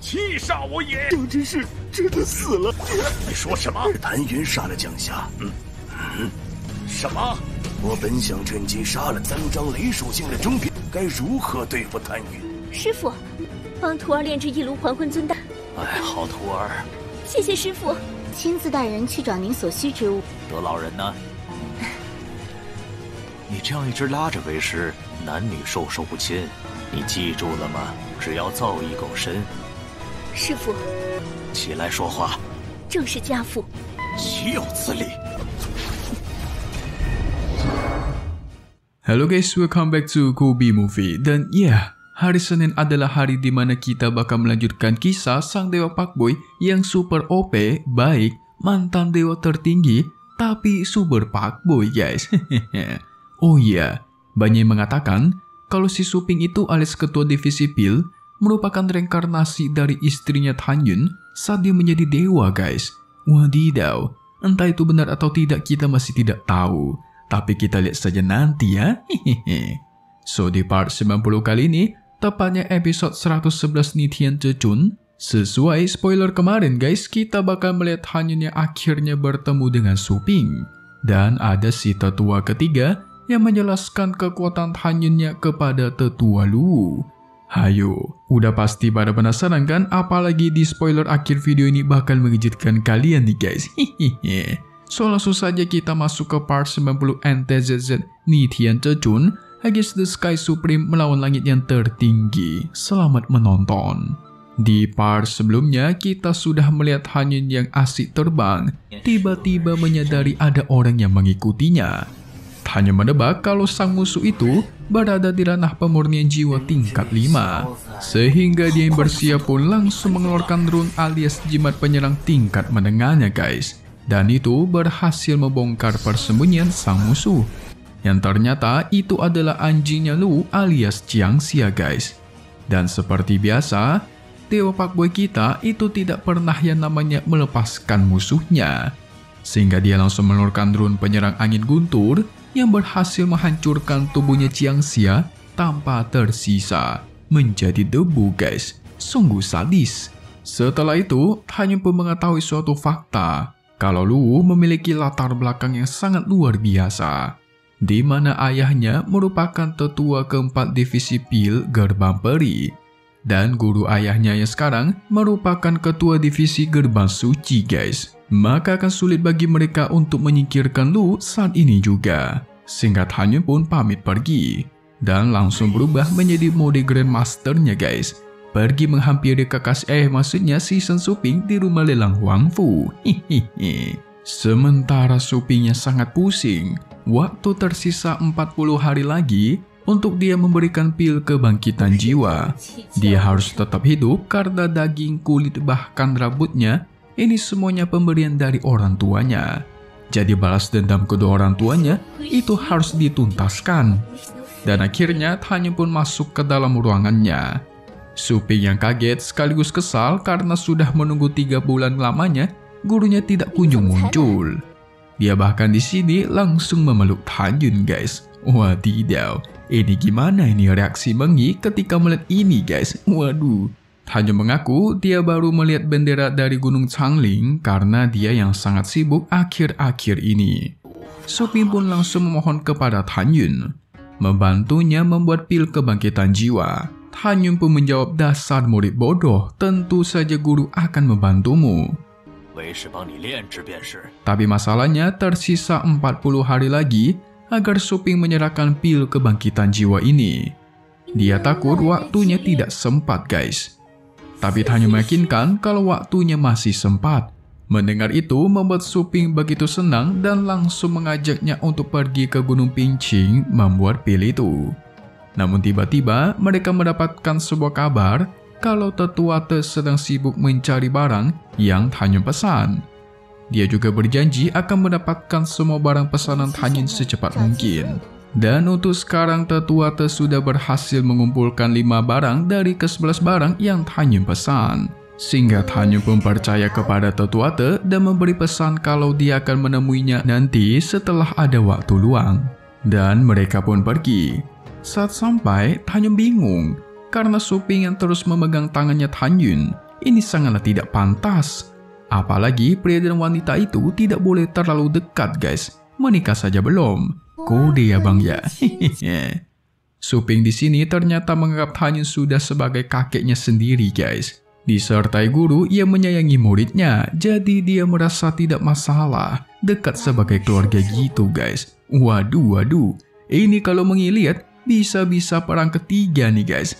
气煞我也！将军是真的死了！你说什么？是谭云杀了江夏。什么？我本想趁机杀了3张雷属性的中兵，该如何对付谭云？师傅，帮徒儿炼制一炉还魂尊丹。哎，好徒儿，谢谢师傅。亲自带人去找您所需之物。得老人呢？你这样一直拉着为师，男女授受不亲，你记住了吗？只要造一狗身。师傅，起来说话。正是家父。岂有此理！ Halo guys, welcome back to Kobe Movie. Dan ya, hari Senin adalah hari dimana kita bakal melanjutkan kisah sang dewa Pakboy yang super OP, baik, mantan dewa tertinggi, tapi super Pakboy guys. Oh iya, banyak yang mengatakan kalau si Suping itu alias ketua divisi Pil merupakan reinkarnasi dari istrinya Tan Yun saat dia menjadi dewa guys. Wadidaw, entah itu benar atau tidak kita masih tidak tahu. Tapi kita lihat saja nanti ya. So di part 90 kali ini, tepatnya episode 111 Nitian Cecun, sesuai spoiler kemarin guys, kita bakal melihat Han Yun yang akhirnya bertemu dengan Suping. Dan ada si tetua ketiga yang menjelaskan kekuatan Han Yunnya kepada tetua Lu. Hayo, udah pasti pada penasaran kan? Apalagi di spoiler akhir video ini bakal mengejutkan kalian nih guys. So langsung saja kita masuk ke part 90 NTZZ Nitian Cecun Against the Sky Supreme melawan langit yang tertinggi. Selamat menonton. Di part sebelumnya kita sudah melihat Han Yun yang asik terbang, tiba-tiba menyadari ada orang yang mengikutinya. Hanya menebak kalau sang musuh itu berada di ranah pemurnian jiwa tingkat 5. Sehingga dia yang bersiap pun langsung mengeluarkan rune alias jimat penyerang tingkat menengahnya guys. Dan itu berhasil membongkar persembunyian sang musuh. Yang ternyata itu adalah anjingnya Lu alias Jiangxia guys. Dan seperti biasa, dewa Pakboy kita itu tidak pernah yang namanya melepaskan musuhnya. Sehingga dia langsung mengeluarkan rune penyerang angin guntur yang berhasil menghancurkan tubuhnya Jiangxia tanpa tersisa. Menjadi debu guys. Sungguh sadis. Setelah itu, Han Yun pun mengetahui suatu fakta. Kalau Lu memiliki latar belakang yang sangat luar biasa. Di mana ayahnya merupakan tetua keempat divisi Pil Gerbang Peri. Dan guru ayahnya yang sekarang merupakan ketua divisi Gerbang Suci guys. Maka akan sulit bagi mereka untuk menyingkirkan Lu saat ini juga. Sehingga Han Yun pun pamit pergi. Dan langsung berubah menjadi mode Grandmasternya guys. Pergi menghampiri maksudnya si Shen Suping di rumah lelang Huang Fu. Sementara Supingnya sangat pusing. Waktu tersisa 40 hari lagi untuk dia memberikan pil kebangkitan jiwa. Dia harus tetap hidup karena daging, kulit, bahkan rambutnya ini semuanya pemberian dari orang tuanya. Jadi balas dendam kedua orang tuanya itu harus dituntaskan. Dan akhirnya Han Yun pun masuk ke dalam ruangannya. Suping yang kaget sekaligus kesal karena sudah menunggu 3 bulan lamanya gurunya tidak kunjung muncul. Dia bahkan di sini langsung memeluk Han Yun guys. Wadidaw, ini gimana ini reaksi Mengi ketika melihat ini guys? Waduh. Han Yun mengaku dia baru melihat bendera dari Gunung Changling karena dia yang sangat sibuk akhir-akhir ini. Suping pun langsung memohon kepada Han Yun membantunya membuat pil kebangkitan jiwa. Han Yun pun menjawab, dasar murid bodoh, tentu saja guru akan membantumu. Tapi masalahnya tersisa 40 hari lagi agar Suping menyerahkan pil kebangkitan jiwa ini. Dia takut waktunya tidak sempat guys. Tapi hanya meyakinkan kalau waktunya masih sempat. Mendengar itu membuat Suping begitu senang dan langsung mengajaknya untuk pergi ke Gunung Pincing membuat pil itu. Namun tiba-tiba mereka mendapatkan sebuah kabar kalau tetua Te sedang sibuk mencari barang yang Han Yun pesan. Dia juga berjanji akan mendapatkan semua barang pesanan Han Yun secepat mungkin. Dan untuk sekarang tetua Te sudah berhasil mengumpulkan 5 barang dari ke-11 barang yang Han Yun pesan. Sehingga Han Yun pun percaya kepada tetua Te dan memberi pesan kalau dia akan menemuinya nanti setelah ada waktu luang. Dan mereka pun pergi. Saat sampai, Han Yun bingung. karena Su Ping yang terus memegang tangannya Tan Yun. Ini sangatlah tidak pantas. Apalagi pria dan wanita itu tidak boleh terlalu dekat guys. Menikah saja belum. Kode ya bang ya. Su Ping di sini ternyata menganggap Tan Yun sudah sebagai kakeknya sendiri guys. Disertai guru yang menyayangi muridnya, jadi dia merasa tidak masalah dekat sebagai keluarga gitu guys. Waduh, ini kalau mengilat bisa-bisa perang ketiga nih guys.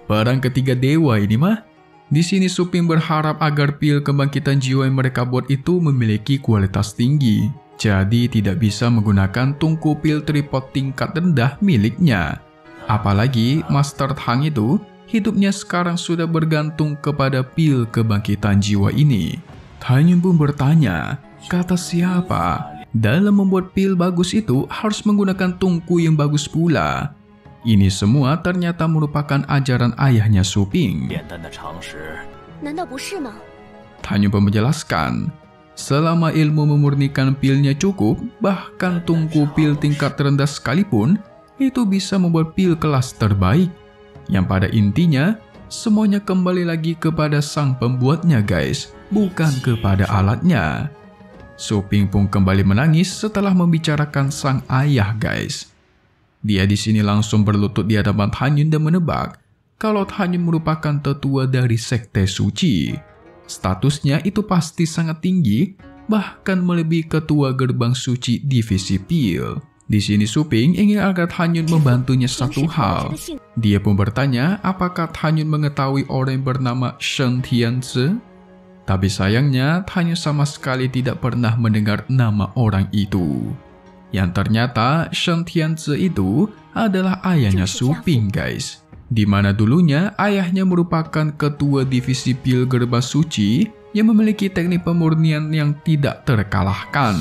Perang ketiga dewa ini mah. Di sini Su Ping berharap agar pil kebangkitan jiwa yang mereka buat itu memiliki kualitas tinggi. Jadi tidak bisa menggunakan tungku pil tripod tingkat rendah miliknya. Apalagi Master Tang itu hidupnya sekarang sudah bergantung kepada pil kebangkitan jiwa ini. Tan Yun pun bertanya, kata siapa? Dalam membuat pil bagus itu harus menggunakan tungku yang bagus pula. Ini semua ternyata merupakan ajaran ayahnya Su Ping. Tan Yun pun menjelaskan, selama ilmu memurnikan pilnya cukup, bahkan tungku pil tingkat rendah sekalipun, itu bisa membuat pil kelas terbaik. Yang pada intinya, semuanya kembali lagi kepada sang pembuatnya guys, bukan kepada alatnya. Su Ping pun kembali menangis setelah membicarakan sang ayah guys. Dia di sini langsung berlutut di hadapan Tan Yun dan menebak kalau Tan Yun merupakan tetua dari sekte suci. Statusnya itu pasti sangat tinggi, bahkan melebihi ketua gerbang suci divisi pil. Di sini Su Ping ingin agar Tan Yun membantunya satu hal. Dia pun bertanya apakah Tan Yun mengetahui orang yang bernama Sheng Tianzi. Tapi sayangnya Tan Yun sama sekali tidak pernah mendengar nama orang itu. Yang ternyata Sheng Tianzi itu adalah ayahnya Su Ping guys. Di mana dulunya ayahnya merupakan ketua divisi pil gerbang suci yang memiliki teknik pemurnian yang tidak terkalahkan.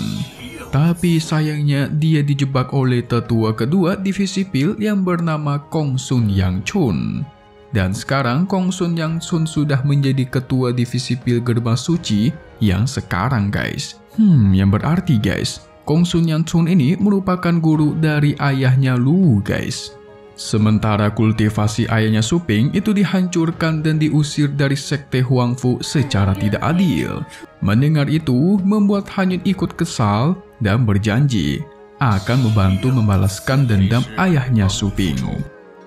Tapi sayangnya dia dijebak oleh tetua kedua divisi pil yang bernama Kong Sun Yang Chun. Dan sekarang Kong Sun Yang Chun sudah menjadi ketua divisi pil gerbang suci yang sekarang guys. Yang berarti guys, Kong Sun Yang Chun ini merupakan guru dari ayahnya Lu guys. Sementara kultivasi ayahnya Su Ping itu dihancurkan dan diusir dari sekte Huangfu secara tidak adil. Mendengar itu membuat Tan Yun ikut kesal dan berjanji akan membantu membalaskan dendam ayahnya Su Ping.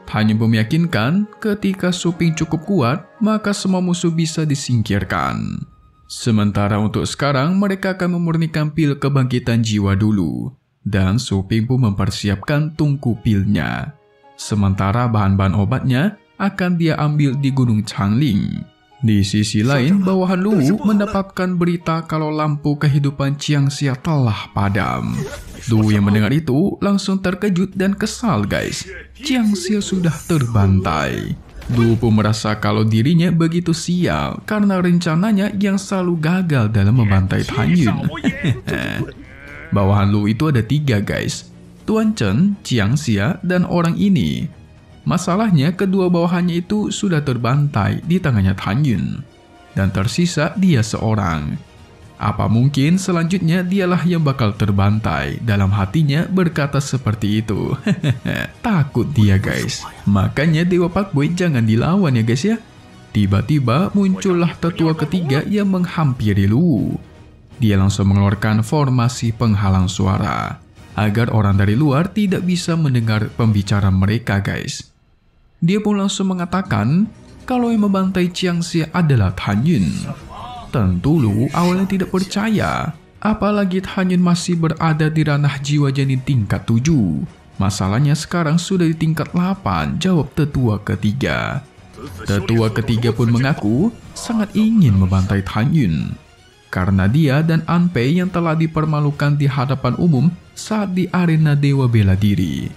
Tan Yun meyakinkan ketika Su Ping cukup kuat, maka semua musuh bisa disingkirkan. Sementara untuk sekarang mereka akan memurnikan pil kebangkitan jiwa dulu. Dan Su Ping pun mempersiapkan tungku pilnya. Sementara bahan-bahan obatnya akan dia ambil di Gunung Changling. Di sisi lain, bawahan Lu mendapatkan berita kalau lampu kehidupan Qiangxia telah padam. Lu yang mendengar itu langsung terkejut dan kesal guys. Qiangxia sudah terbantai. Lu pun merasa kalau dirinya begitu sial karena rencananya yang selalu gagal dalam membantai Tan Yun. Bawahan Lu itu ada 3 guys. Tuan Chen, Qiangxia, dan orang ini. Masalahnya kedua bawahannya itu sudah terbantai di tangannya Tan Yun. Dan tersisa dia seorang. Apa mungkin selanjutnya dialah yang bakal terbantai? Dalam hatinya berkata seperti itu. Takut dia guys. Makanya Dewa Pak Boy jangan dilawan ya guys ya. Tiba-tiba muncullah tetua ketiga yang menghampiri Lu. Dia langsung mengeluarkan formasi penghalang suara agar orang dari luar tidak bisa mendengar pembicaraan mereka guys. Dia pun langsung mengatakan kalau yang membantai Qiangxia adalah Tan Yun. Tentu Lu awalnya tidak percaya, apalagi Tan Yun masih berada di ranah jiwa janin tingkat 7. Masalahnya sekarang sudah di tingkat 8, jawab tetua ketiga. Tetua ketiga pun mengaku sangat ingin membantai Tan Yun. Karena dia dan An Pei yang telah dipermalukan di hadapan umum saat di arena Dewa Bela Diri.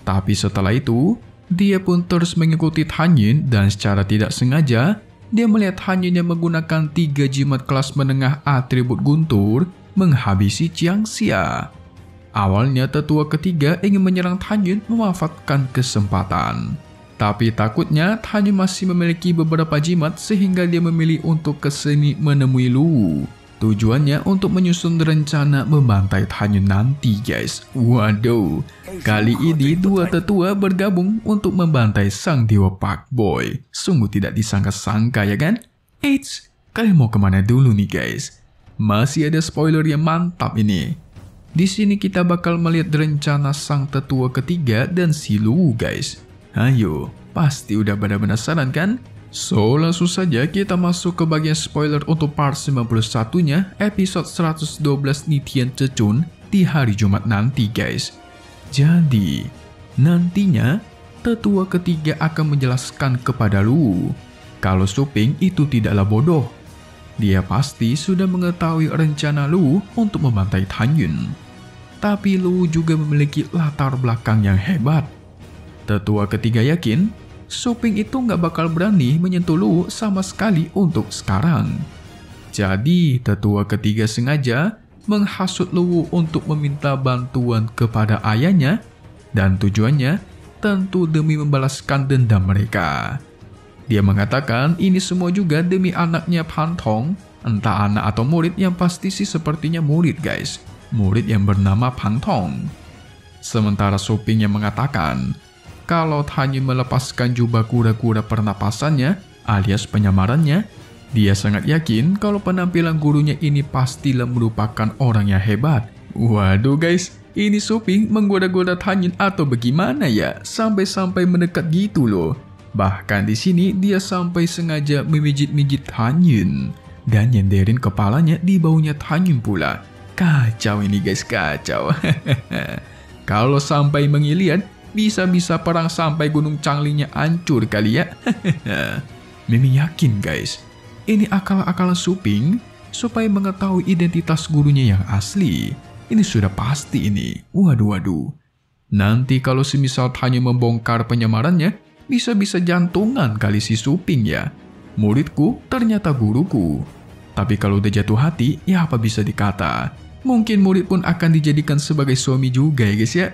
Tapi setelah itu, dia pun terus mengikuti Tan Yun dan secara tidak sengaja, dia melihat Tan Yun yang menggunakan 3 jimat kelas menengah atribut guntur menghabisi Qiangxia. Awalnya tetua ketiga ingin menyerang Tan Yun memanfaatkan kesempatan. Tapi takutnya Tan Yun masih memiliki beberapa jimat sehingga dia memilih untuk kesini menemui Lu. Tujuannya untuk menyusun rencana membantai Tan Yun nanti guys. Waduh, kali ini dua tetua bergabung untuk membantai sang dewa Pak Boy. Sungguh tidak disangka-sangka ya kan? Eits, kalian mau kemana dulu nih guys? Masih ada spoiler yang mantap ini. Di sini kita bakal melihat rencana sang tetua ketiga dan si Luwu guys. Ayo, pasti udah pada penasaran kan? So, langsung saja kita masuk ke bagian spoiler untuk part 91-nya episode 112 Nitian Cecun di hari Jumat nanti guys. Jadi, nantinya tetua ketiga akan menjelaskan kepada Luwu kalau Suping itu tidaklah bodoh. Dia pasti sudah mengetahui rencana Luwu untuk membantai Tan Yun. Tapi Luwu juga memiliki latar belakang yang hebat. Tetua ketiga yakin Suping itu nggak bakal berani menyentuh Luwu sama sekali untuk sekarang. Jadi, tetua ketiga sengaja menghasut Luwu untuk meminta bantuan kepada ayahnya dan tujuannya tentu demi membalaskan dendam mereka. Dia mengatakan ini semua juga demi anaknya Pan Tong, entah anak atau murid yang pasti sih sepertinya murid guys. Murid yang bernama Pan Tong. Sementara Suping yang mengatakan kalau Tan Yun melepaskan jubah kura-kura pernapasannya alias penyamarannya, dia sangat yakin kalau penampilan gurunya ini pastilah merupakan orang yang hebat. Waduh guys, ini Suping menggoda-goda Tan Yun atau bagaimana ya? Sampai-sampai mendekat gitu loh. Bahkan di sini dia sampai sengaja memijit-mijit Tan Yun dan nyenderin kepalanya di baunya Tan Yun pula. Kacau ini guys, kacau. Kalau sampai mengilian, bisa-bisa perang sampai Gunung Changlingnya hancur kali ya. Mimi yakin guys, ini akal-akalan Suping supaya mengetahui identitas gurunya yang asli. Ini sudah pasti ini. Waduh. Nanti kalau semisal Tan Yun membongkar penyamarannya, bisa-bisa jantungan kali si Suping ya. Muridku ternyata guruku. Tapi kalau udah jatuh hati, ya apa bisa dikata. Mungkin murid pun akan dijadikan sebagai suami juga ya guys ya.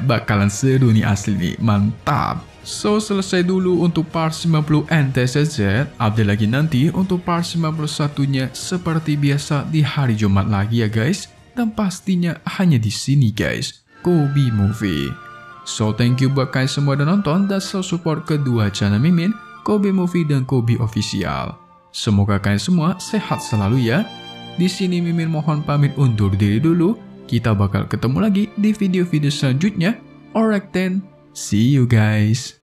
Bakalan seru nih asli nih, mantap. So, selesai dulu untuk part 90 NTCZ. Update lagi nanti untuk part 91-nya seperti biasa di hari Jumat lagi ya guys. Dan pastinya hanya di sini guys, Kobe Movie. So, thank you buat kalian semua udah nonton dan selalu support kedua channel Mimin, Kobe Movie dan Kobe Official. Semoga kalian semua sehat selalu ya. Di sini Mimin mohon pamit undur diri dulu. Kita bakal ketemu lagi di video-video selanjutnya. Alright then, see you guys.